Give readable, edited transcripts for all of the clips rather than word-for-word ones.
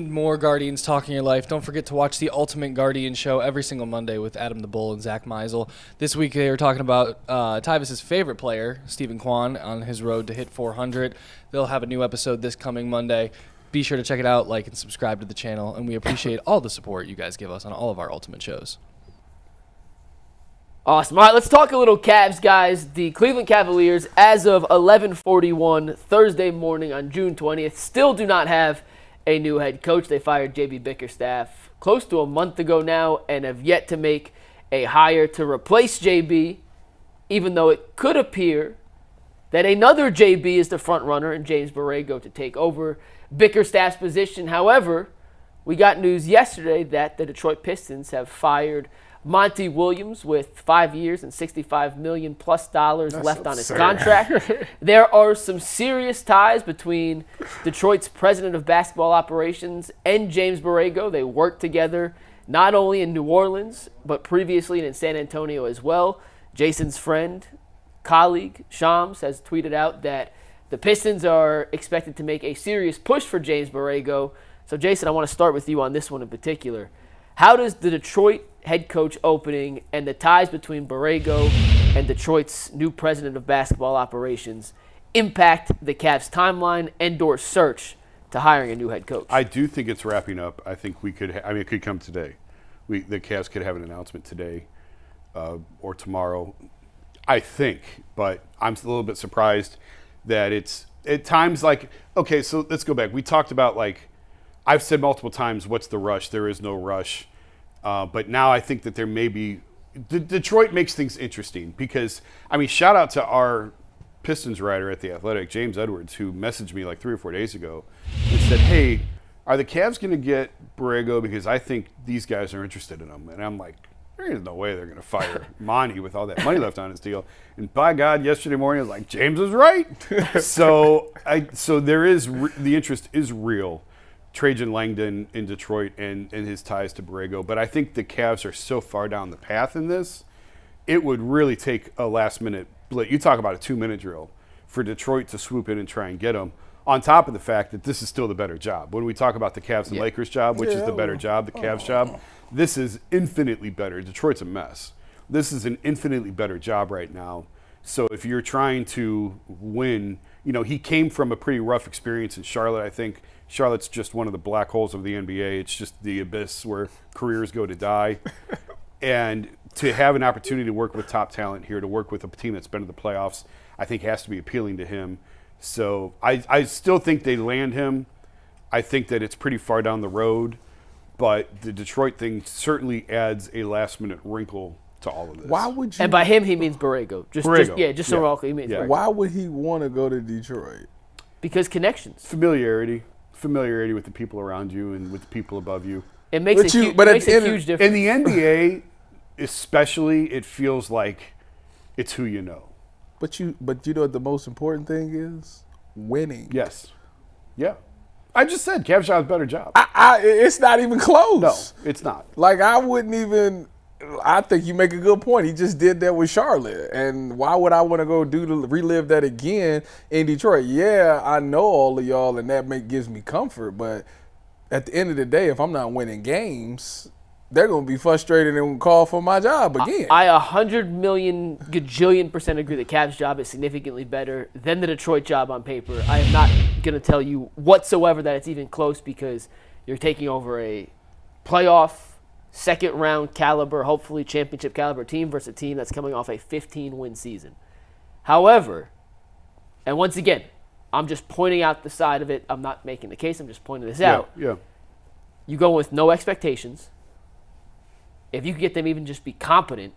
Need more Guardians talking your life. Don't forget to watch the Ultimate Guardian show every single Monday with Adam the Bull and Zach Meisel. This week they were talking about Tyvus's favorite player, Stephen Kwan, on his road to hit 400. They'll have a new episode this coming Monday. Be sure to check it out, like, and subscribe to the channel, and we appreciate all the support you guys give us on all of our Ultimate shows. Awesome. All right, let's talk a little Cavs, guys. The Cleveland Cavaliers, as of 11:41 Thursday morning on June 20th, still do not have a new head coach. They fired J.B. Bickerstaff close to a month ago now and have yet to make a hire to replace J.B., even though it could appear that another J.B. is the front runner and James Borrego to take over Bickerstaff's position. However, we got news yesterday that the Detroit Pistons have fired Monty Williams with 5 years and $65 million plus left on his contract. There are some serious ties between Detroit's president of basketball operations and James Borrego. They worked together not only in New Orleans, but previously in San Antonio as well. Jason's friend, colleague, Shams, has tweeted out that the Pistons are expected to make a serious push for James Borrego. So, Jason, I want to start with you on this one in particular. How does the Detroit head coach opening and the ties between Borrego and Detroit's new president of basketball operations impact the Cavs' timeline and/or search to hiring a new head coach? I do think it's wrapping up. I think we could. It could come today. The Cavs could have an announcement today or tomorrow. I think, but I'm a little bit surprised that it's at times like. Okay, so let's go back. We talked about, like, I've said multiple times, what's the rush? There is no rush. But now I think that there may be – Detroit makes things interesting because, shout out to our Pistons writer at The Athletic, James Edwards, who messaged me like 3 or 4 days ago and said, hey, are the Cavs going to get Borrego because I think these guys are interested in him? And I'm like, there is no way they're going to fire Monty with all that money left on his deal. And by God, yesterday morning I was like, James is right. so there is the interest is real. Trajan Langdon in Detroit and his ties to Borrego. But I think the Cavs are so far down the path in this, it would really take a last-minute blitz. You talk about a 2-minute drill for Detroit to swoop in and try and get them, on top of the fact that this is still the better job. When we talk about the Cavs and Lakers job, which is the better job, the Cavs job, this is infinitely better. Detroit's a mess. This is an infinitely better job right now. So if you're trying to win, he came from a pretty rough experience in Charlotte, I think. Charlotte's just one of the black holes of the NBA. It's just the abyss where careers go to die. And to have an opportunity to work with top talent here, to work with a team that's been to the playoffs, I think has to be appealing to him. So I still think they land him. I think that it's pretty far down the road. But the Detroit thing certainly adds a last-minute wrinkle to all of this. Why would you? And by him, he means Borrego. Just so we're all clear, he means Borrego. Why would he want to go to Detroit? Because connections. Familiarity with the people around you and with the people above you. It makes a huge difference. In the NBA, especially, it feels like it's who you know. But you know what the most important thing is? Winning. Yes. Yeah. I just said Cavs has a better job. It's not even close. No, it's not. Like, I wouldn't even. I think you make a good point. He just did that with Charlotte. And why would I want to go relive that again in Detroit? Yeah, I know all of y'all, and that gives me comfort. But at the end of the day, if I'm not winning games, they're going to be frustrated and call for my job again. I 100 million gajillion% agree the Cavs job is significantly better than the Detroit job on paper. I am not going to tell you whatsoever that it's even close because you're taking over a playoff second-round caliber, hopefully championship caliber team versus a team that's coming off a 15-win season. However, and once again, I'm just pointing out the side of it. I'm not making the case. I'm just pointing this out. Yeah. You go with no expectations. If you could get them even just be competent,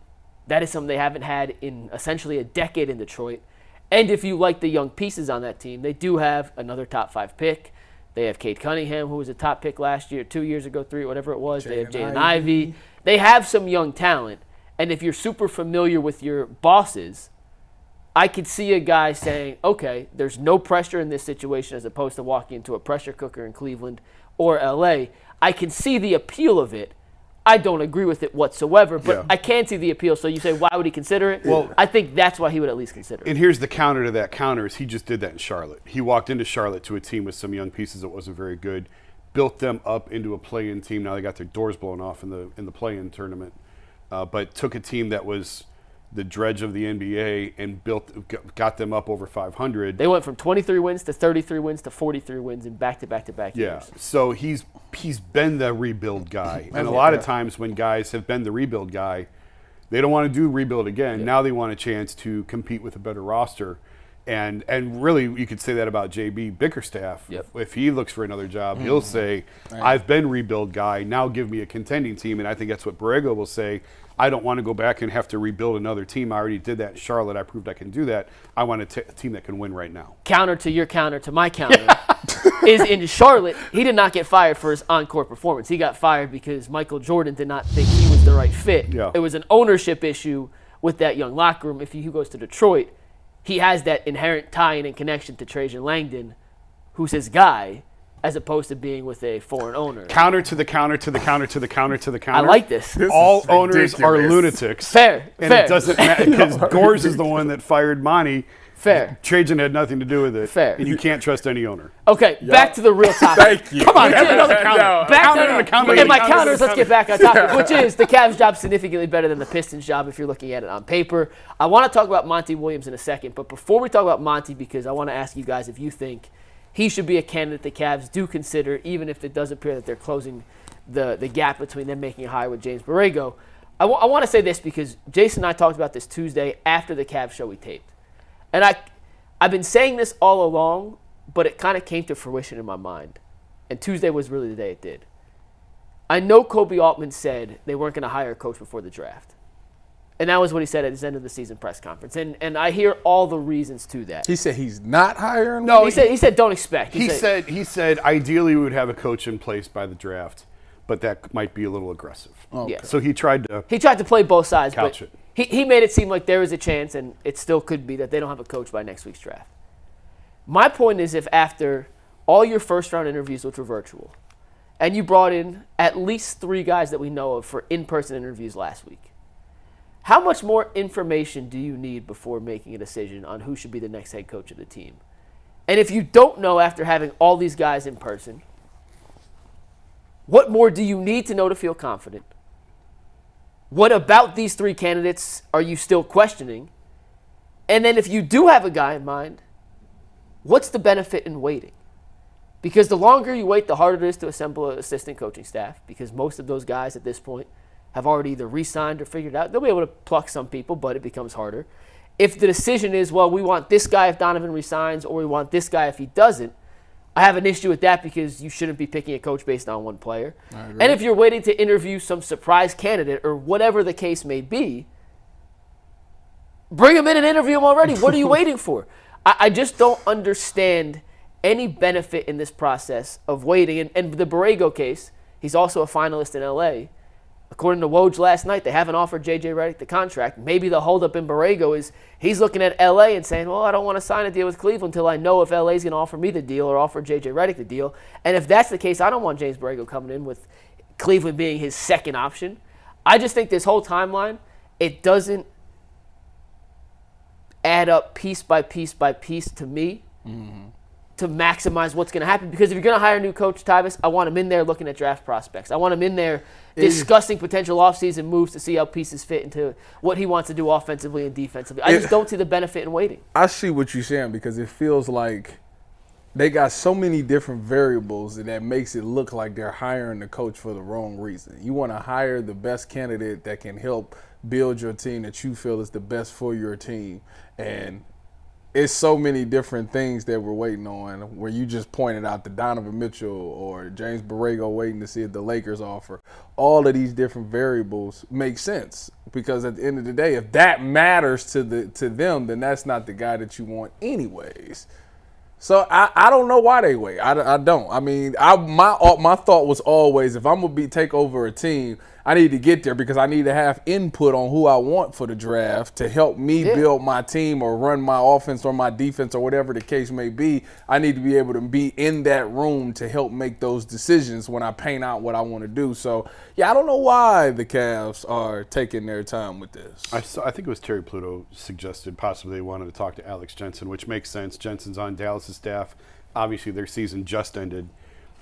that is something they haven't had in essentially a decade in Detroit. And if you like the young pieces on that team, they do have another top 5 pick. They have Cade Cunningham, who was a top pick last year, 2 years ago, 3, whatever it was. They have Jaden Ivey. They have some young talent. And if you're super familiar with your bosses, I could see a guy saying, okay, there's no pressure in this situation as opposed to walking into a pressure cooker in Cleveland or LA. I can see the appeal of it. I don't agree with it whatsoever, but I can see the appeal. So you say, why would he consider it? Well, I think that's why he would at least consider it. And here's the counter to that counter is he just did that in Charlotte. He walked into Charlotte to a team with some young pieces that wasn't very good, built them up into a play-in team. Now they got their doors blown off in the play-in tournament, but took a team that was the dredge of the NBA and got them up over 500. They went from 23 wins to 33 wins to 43 wins in back-to-back years. So he's been the rebuild guy. And a lot of times when guys have been the rebuild guy, they don't want to do rebuild again. Yeah. Now they want a chance to compete with a better roster. And really, you could say that about JB Bickerstaff. Yep. If he looks for another job, he'll say, I've been rebuild guy, now give me a contending team. And I think that's what Borrego will say. I don't want to go back and have to rebuild another team. I already did that in Charlotte. I proved I can do that. I want a team that can win right now. Counter to your counter to my counter is in Charlotte, he did not get fired for his on-court performance. He got fired because Michael Jordan did not think he was the right fit. Yeah. It was an ownership issue with that young locker room. If he goes to Detroit, he has that inherent tie-in and connection to Trajan Langdon, who's his guy, as opposed to being with a foreign owner. Counter to the counter to the counter to the counter to the counter. I like this. All owners are lunatics. Fair. And it doesn't matter because Gores is the one that fired Monty. Fair. Trajan had nothing to do with it. Fair. And you can't trust any owner. Okay, back to the real topic. Thank you. Come on, Back counter to to counter. and my counters, let's get back on topic, which is the Cavs' job significantly better than the Pistons' job if you're looking at it on paper. I want to talk about Monty Williams in a second, but before we talk about Monty, because I want to ask you guys if you think he should be a candidate the Cavs do consider, even if it does appear that they're closing the gap between them making a hire with James Borrego. I want to say this because Jason and I talked about this Tuesday after the Cavs show we taped. And I've been saying this all along, but it kind of came to fruition in my mind. And Tuesday was really the day it did. I know Kobe Altman said they weren't going to hire a coach before the draft. And that was what he said at his end of the season press conference. And I hear all the reasons to that. He said he's not hiring? No, he said don't expect. He said ideally we would have a coach in place by the draft, but that might be a little aggressive. Okay. Yeah. So he tried to play both sides, couch but it. He made it seem like there is a chance, and it still could be, that they don't have a coach by next week's draft. My point is, if after all your first-round interviews, which were virtual, and you brought in at least 3 guys that we know of for in-person interviews last week, how much more information do you need before making a decision on who should be the next head coach of the team? And if you don't know after having all these guys in person, what more do you need to know to feel confident? What about these 3 candidates are you still questioning? And then if you do have a guy in mind, what's the benefit in waiting? Because the longer you wait, the harder it is to assemble an assistant coaching staff, because most of those guys at this point have already either re-signed or figured out. They'll be able to pluck some people, but it becomes harder. If the decision is, well, we want this guy if Donovan resigns, or we want this guy if he doesn't, I have an issue with that, because you shouldn't be picking a coach based on one player. And if you're waiting to interview some surprise candidate or whatever the case may be, bring him in and interview him already. What are you waiting for? I just don't understand any benefit in this process of waiting. And the Borrego case, he's also a finalist in L.A., according to Woj last night, they haven't offered J.J. Redick the contract. Maybe the holdup in Borrego is he's looking at L.A. and saying, well, I don't want to sign a deal with Cleveland until I know if L.A. is going to offer me the deal or offer J.J. Redick the deal. And if that's the case, I don't want James Borrego coming in with Cleveland being his second option. I just think this whole timeline, it doesn't add up piece by piece by piece to me to maximize what's going to happen. Because if you're going to hire a new coach, Tyvis, I want him in there looking at draft prospects. I want him in there discussing potential offseason moves to see how pieces fit into what he wants to do offensively and defensively. I just don't see the benefit in waiting. I see what you're saying, because it feels like they got so many different variables that makes it look like they're hiring the coach for the wrong reason. You want to hire the best candidate that can help build your team that you feel is the best for your team. And it's so many different things that we're waiting on, where you just pointed out the Donovan Mitchell or James Borrego waiting to see if the Lakers offer. All of these different variables make sense, because at the end of the day, if that matters to them, then that's not the guy that you want anyways. So I don't know why they wait. I don't. I mean, my thought was always, if I'm going to take over a team, I need to get there because I need to have input on who I want for the draft to help me build my team or run my offense or my defense or whatever the case may be. I need to be able to be in that room to help make those decisions when I paint out what I want to do. So, yeah, I don't know why the Cavs are taking their time with this. I think it was Terry Pluto suggested possibly they wanted to talk to Alex Jensen, which makes sense. Jensen's on Dallas' staff. Obviously, their season just ended.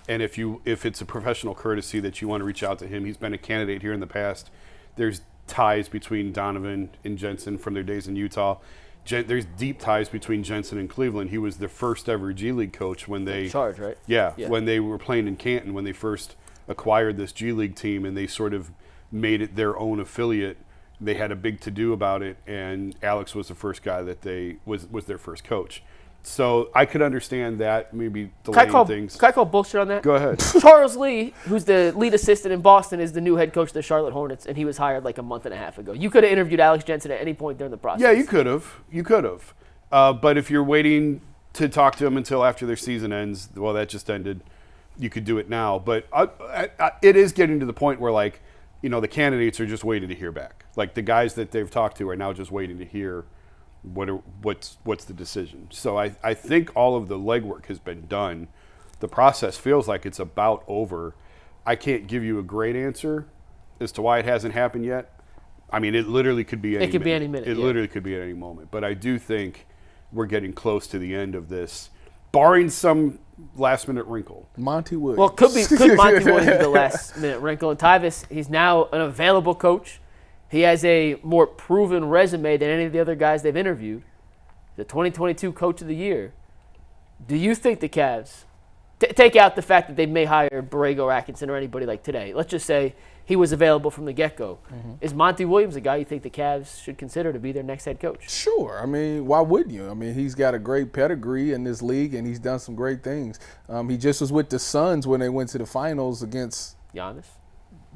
And if it's a professional courtesy that you want to reach out to him, he's been a candidate here in the past. There's ties between Donovan and Jensen from their days in Utah. There's deep ties between Jensen and Cleveland. He was the first ever G League coach when they Charge, right? Yeah, when they were playing in Canton, when they first acquired this G League team, and they sort of made it their own affiliate. They had a big to-do about it, and Alex was the first guy that was their first coach. So I could understand that, maybe delaying things. Can I call bullshit on that? Go ahead. Charles Lee, who's the lead assistant in Boston, is the new head coach of the Charlotte Hornets, and he was hired like a month and a half ago. You could have interviewed Alex Jensen at any point during the process. Yeah, you could have. But if you're waiting to talk to him until after their season ends, well, that just ended. You could do it now. But it is getting to the point where, like, you know, the candidates are just waiting to hear back. Like, the guys that they've talked to are now just waiting to hear what's the decision. So I think all of the legwork has been done. The process feels like it's about over. I can't give you a great answer as to why it hasn't happened yet. I mean, it literally could be any minute. It could be any minute. It literally could be at any moment. But I do think we're getting close to the end of this, barring some last-minute wrinkle. Monty Williams. Well, could Monty Williams be the last-minute wrinkle? And Tyvis, he's now an available coach. He has a more proven resume than any of the other guys they've interviewed. The 2022 Coach of the Year. Do you think the Cavs, take out the fact that they may hire Borrego, Atkinson, or anybody like today. Let's just say he was available from the get-go. Mm-hmm. Is Monty Williams a guy you think the Cavs should consider to be their next head coach? Sure. I mean, why wouldn't you? I mean, he's got a great pedigree in this league, and he's done some great things. He just was with the Suns when they went to the finals against Giannis.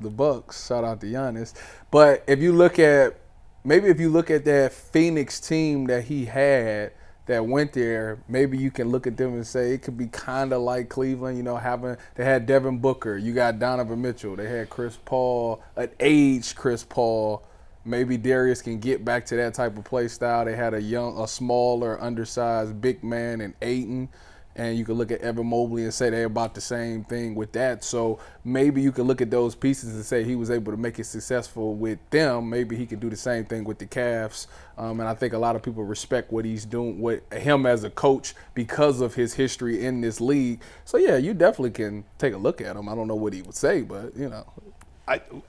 The Bucks. Shout out to Giannis. But if you look at that Phoenix team that he had that went there, maybe you can look at them and say it could be kind of like Cleveland, you know, they had Devin Booker, you got Donovan Mitchell, they had Chris Paul, an aged Chris Paul. Maybe Darius can get back to that type of play style. They had a smaller, undersized big man in Ayton. And you could look at Evan Mobley and say they're about the same thing with that. So maybe you could look at those pieces and say he was able to make it successful with them. Maybe he could do the same thing with the Cavs. And I think a lot of people respect what he's doing with him as a coach because of his history in this league. So, yeah, you definitely can take a look at him. I don't know what he would say, but, you know.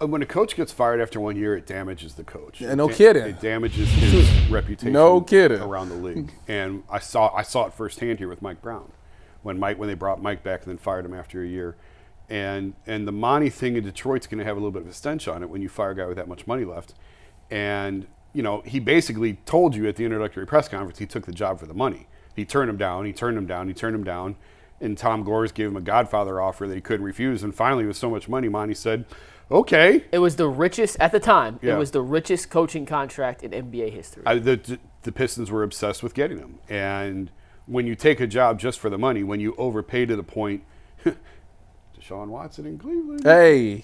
When a coach gets fired after 1 year, it damages the coach. Yeah, no kidding. It damages his reputation. No kidding. Around the league. And I saw it firsthand here with Mike Brown when they brought Mike back and then fired him after a year. And the Monty thing in Detroit's going to have a little bit of a stench on it when you fire a guy with that much money left. And, you know, he basically told you at the introductory press conference he took the job for the money. He turned him down. And Tom Gores gave him a Godfather offer that he couldn't refuse. And finally, with so much money, Monty said, okay. It was the richest, at the time, Yeah. It was the richest coaching contract in NBA history. The Pistons were obsessed with getting him. And when you take a job just for the money, when you overpay to the point, Deshaun Watson in Cleveland. Hey.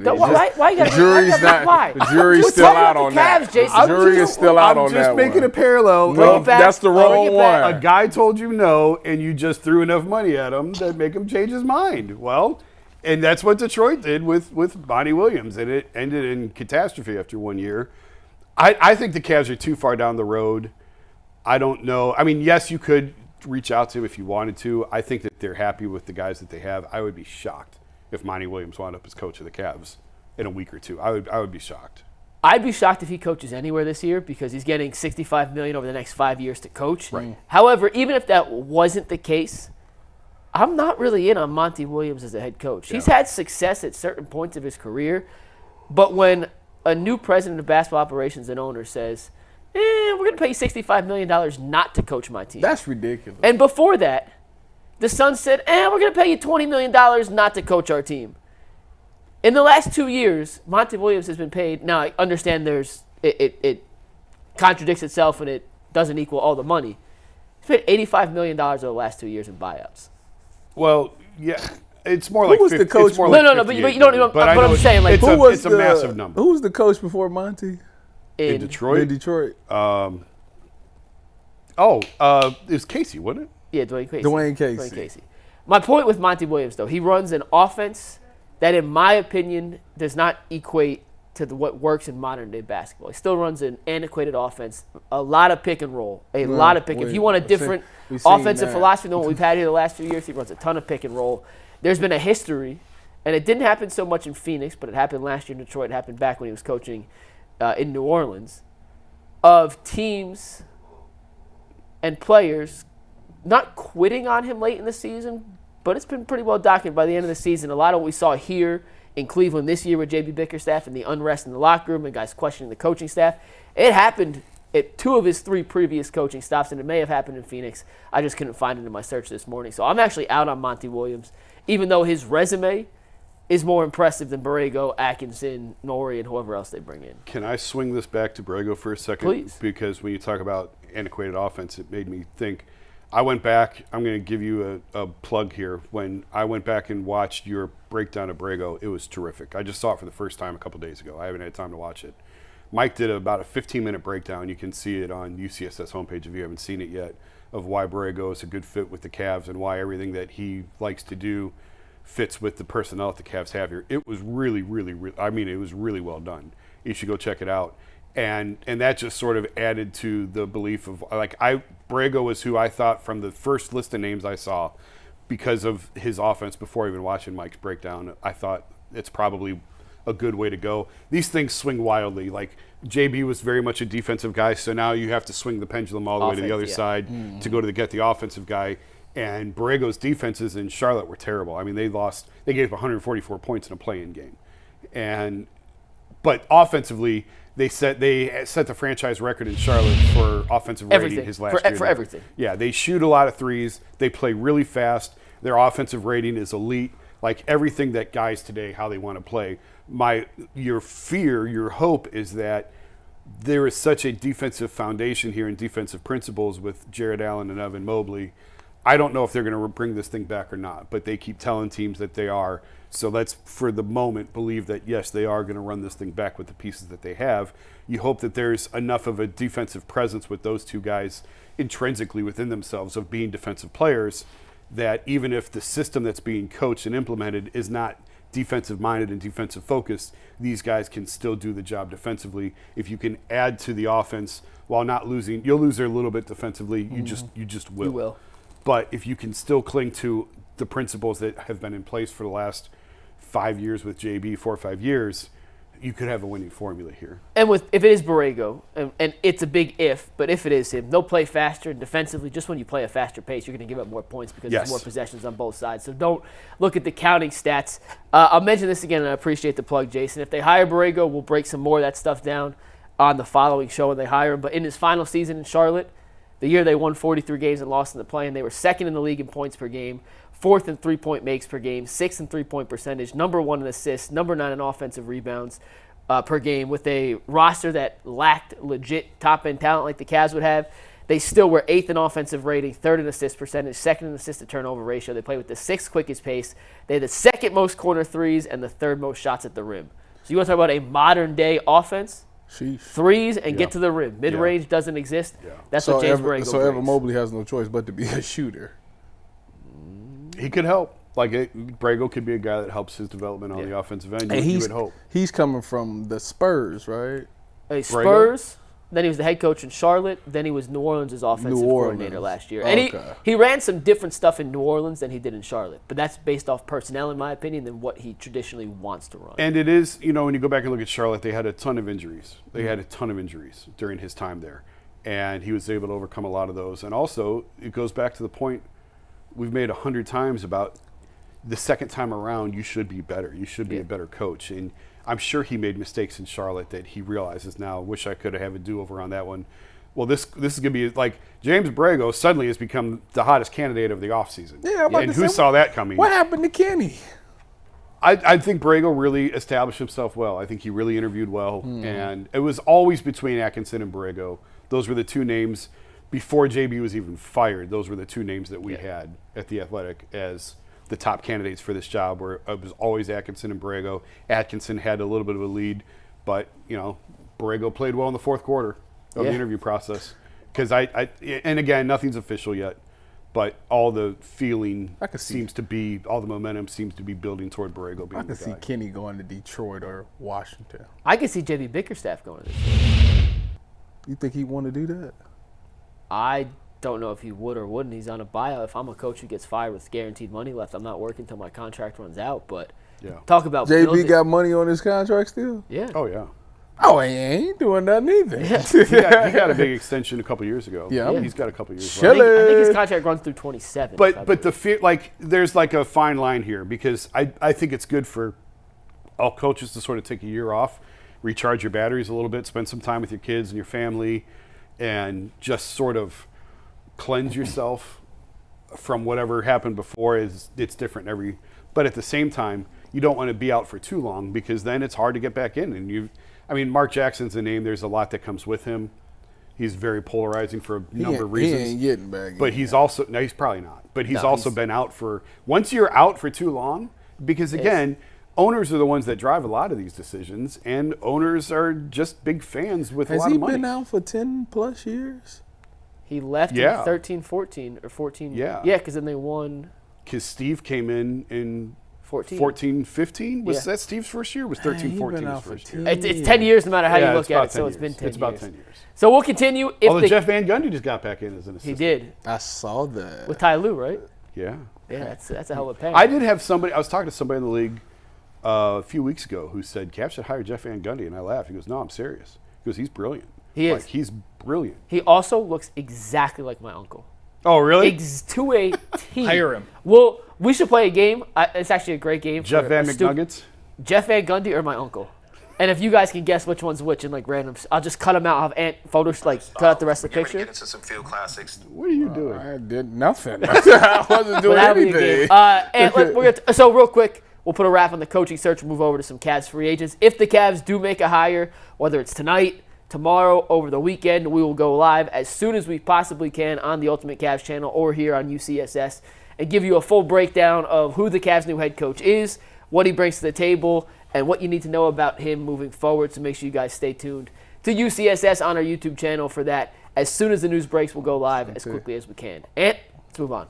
Why you gotta, The jury's still out on that. Jason. The jury is still out on that. I'm just making a parallel. No, that's the wrong one. A guy told you no, and you just threw enough money at him that make him change his mind. Well, and that's what Detroit did with Monty Williams, and it ended in catastrophe after 1 year. I think the Cavs are too far down the road. I don't know. I mean, yes, you could reach out to him if you wanted to. I think that they're happy with the guys that they have. I would be shocked if Monty Williams wound up as coach of the Cavs in a week or two. I would be shocked. I'd be shocked if he coaches anywhere this year because he's getting $65 million over the next 5 years to coach. Right. However, even if that wasn't the case, I'm not really in on Monty Williams as a head coach. Yeah. He's had success at certain points of his career, but when a new president of basketball operations and owner says, we're going to pay you $65 million not to coach my team. That's ridiculous. And before that, the Suns said, we're going to pay you $20 million not to coach our team. In the last 2 years, Monty Williams has been paid. Now, I understand it contradicts itself and it doesn't equal all the money. He's paid $85 million over the last 2 years in buyouts. Well, yeah, it's more like was the coach? It's more No, like but you don't. But I'm saying, like, it's a massive number. Who was the coach before Monty? In Detroit? In Detroit. It was Casey, wasn't it? Yeah, Dwayne Casey. Dwayne Casey. My point with Monty Williams, though, he runs an offense that, in my opinion, does not equate to what works in modern-day basketball. He still runs an antiquated offense, a lot of pick and roll, If you want a different offensive philosophy than what we've had here the last few years, he runs a ton of pick and roll. there's been a history, and it didn't happen so much in Phoenix, but it happened last year in Detroit. It happened back when he was coaching in New Orleans, of teams and players not quitting on him late in the season, but it's been pretty well documented by the end of the season. A lot of what we saw here in Cleveland this year with J.B. Bickerstaff and the unrest in the locker room and guys questioning the coaching staff, it happened at 2 of his 3 previous coaching stops, and it may have happened in Phoenix. I just couldn't find it in my search this morning. So I'm actually out on Monty Williams, even though his resume is more impressive than Borrego, Atkinson, Norrie, and whoever else they bring in. Can I swing this back to Borrego for a second? Please. Because when you talk about antiquated offense, it made me think. I went back. I'm going to give you a plug here. When I went back and watched your breakdown of Borrego, it was terrific. I just saw it for the first time a couple days ago. I haven't had time to watch it. Mike did about a 15-minute breakdown. You can see it on UCSS homepage if you haven't seen it yet, of why Borrego is a good fit with the Cavs and why everything that he likes to do fits with the personnel that the Cavs have here. It was really, really, it was really well done. You should go check it out. And that just sort of added to the belief of, Borrego was who I thought from the first list of names I saw, because of his offense before even watching Mike's breakdown, I thought it's probably a good way to go. These things swing wildly. Like, JB was very much a defensive guy, so now you have to swing the pendulum all the way to the other side to go to get the offensive guy. And Borrego's defenses in Charlotte were terrible. I mean, they gave up 144 points in a play-in game. But offensively, they set the franchise record in Charlotte for offensive rating his last year. For everything. Yeah, they shoot a lot of threes. They play really fast. Their offensive rating is elite. Like, everything that guys today, how they want to play. Your hope is that there is such a defensive foundation here and defensive principles with Jared Allen and Evan Mobley. I don't know if they're going to bring this thing back or not, but they keep telling teams that they are. So let's, for the moment, believe that, yes, they are going to run this thing back with the pieces that they have. You hope that there's enough of a defensive presence with those two guys intrinsically within themselves of being defensive players that even if the system that's being coached and implemented is not defensive-minded and defensive-focused, these guys can still do the job defensively. If you can add to the offense while not losing, you'll lose there a little bit defensively. You just will. You will. But if you can still cling to the principles that have been in place for the last 5 years with JB, 4 or 5 years, you could have a winning formula here. And if it is Borrego, and it's a big if, but if it is him, they'll play faster and defensively. Just when you play a faster pace, you're going to give up more points because there's more possessions on both sides. So don't look at the counting stats. I'll mention this again, and I appreciate the plug, Jason. If they hire Borrego, we'll break some more of that stuff down on the following show when they hire him. But in his final season in Charlotte, the year they won 43 games and lost in the play-in, they were second in the league in points per game, 4th in three-point makes per game, 6th in three-point percentage, number 1 in assists, number 9 in offensive rebounds per game. With a roster that lacked legit top-end talent like the Cavs would have, they still were 8th in offensive rating, 3rd in assist percentage, 2nd in assist-to-turnover ratio. They played with the 6th quickest pace. They had the 2nd most corner threes and the 3rd most shots at the rim. So you want to talk about a modern-day offense? Sheesh. Threes and get to the rim. Mid-range doesn't exist. Yeah. That's what James Borrego brings. So Evan Mobley has no choice but to be a shooter. He could help. Borrego could be a guy that helps his development on the offensive end. You would hope. He's coming from the Spurs, right? Spurs. Then he was the head coach in Charlotte. Then he was New Orleans' offensive coordinator last year. And he ran some different stuff in New Orleans than he did in Charlotte. But that's based off personnel, in my opinion, than what he traditionally wants to run. And it is, when you go back and look at Charlotte, they had a ton of injuries. They had a ton of injuries during his time there. And he was able to overcome a lot of those. And also, it goes back to the point we've made 100 times about the second time around, you should be better. You should be a better coach. And I'm sure he made mistakes in Charlotte that he realizes now, wish I could have a do-over on that one. Well, this is going to be like James Borrego suddenly has become the hottest candidate of the offseason. Yeah, and who saw that coming? What happened to Kenny? I think Borrego really established himself well. I think he really interviewed well. And it was always between Atkinson and Borrego. Those were the two names. Before JB was even fired, those were the two names that we had at The Athletic as the top candidates for this job, where it was always Atkinson and Borrego. Atkinson had a little bit of a lead, but, Borrego played well in the fourth quarter of the interview process. Because and again, nothing's official yet, but all the feeling seems to be, all the momentum seems to be building toward Borrego being the guy. I can see Kenny going to Detroit or Washington. I can see J.B. Bickerstaff going to Detroit. You think he want to do that? I don't know if he would or wouldn't. He's on a buyout. If I'm a coach who gets fired with guaranteed money left, I'm not working until my contract runs out. But talk about JB building. got money on his contract still? Yeah. Oh, yeah. Oh, he ain't doing nothing either. He got a big extension a couple years ago. Yeah. He's got a couple years I left. think his contract runs through 27. But the fear, like, there's like a fine line here because I think it's good for all coaches to sort of take a year off, recharge your batteries a little bit, spend some time with your kids and your family, and just sort of cleanse yourself from whatever happened before. It's different but at the same time, you don't want to be out for too long because then it's hard to get back in. And Mark Jackson's a name. There's a lot that comes with him. He's very polarizing for a number of reasons. He ain't getting back in. But he's also – no, he's probably not. But he's also been out for – once you're out for too long, because, again, owners are the ones that drive a lot of these decisions, and owners are just big fans with a lot of money. Has he been out for 10-plus years? he left in 13-14 or 14. Yeah. Yeah, because then they won Because Steve came in 14-15. Was that Steve's first year? Was 13-14 his first year? It's 10 years no matter how you look at it, so years. it's been 10 years. It's about 10 years. So we'll continue. Although Jeff Van Gundy just got back in as an assistant. He did. I saw that. With Ty Lue, right? Yeah. Yeah, that's a hell of a pair. I did have somebody, I was talking to somebody in the league a few weeks ago who said, Cavs should hire Jeff Van Gundy. And I laughed. He goes, no, I'm serious. He goes, he's brilliant. He is. He's brilliant. He also looks exactly like my uncle. Oh, really? To a T. Hire him. Well, we should play a game. It's actually a great game. Jeff for Van a McNuggets? Jeff Van Gundy or my uncle. And if you guys can guess which one's which in like randoms, I'll just cut them out. I'll have Ant photos cut out the rest of the picture. Get into some field classics. What are you doing? I did nothing. I wasn't doing That'll be a anything. game. So real quick, we'll put a wrap on the coaching search and move over to some Cavs free agents. If the Cavs do make a hire, whether it's tonight, tomorrow, over the weekend, we will go live as soon as we possibly can on the Ultimate Cavs channel or here on UCSS and give you a full breakdown of who the Cavs' new head coach is, what he brings to the table, and what you need to know about him moving forward. So make sure you guys stay tuned to UCSS on our YouTube channel for that. As soon as the news breaks, we'll go live as quickly as we can. And let's move on.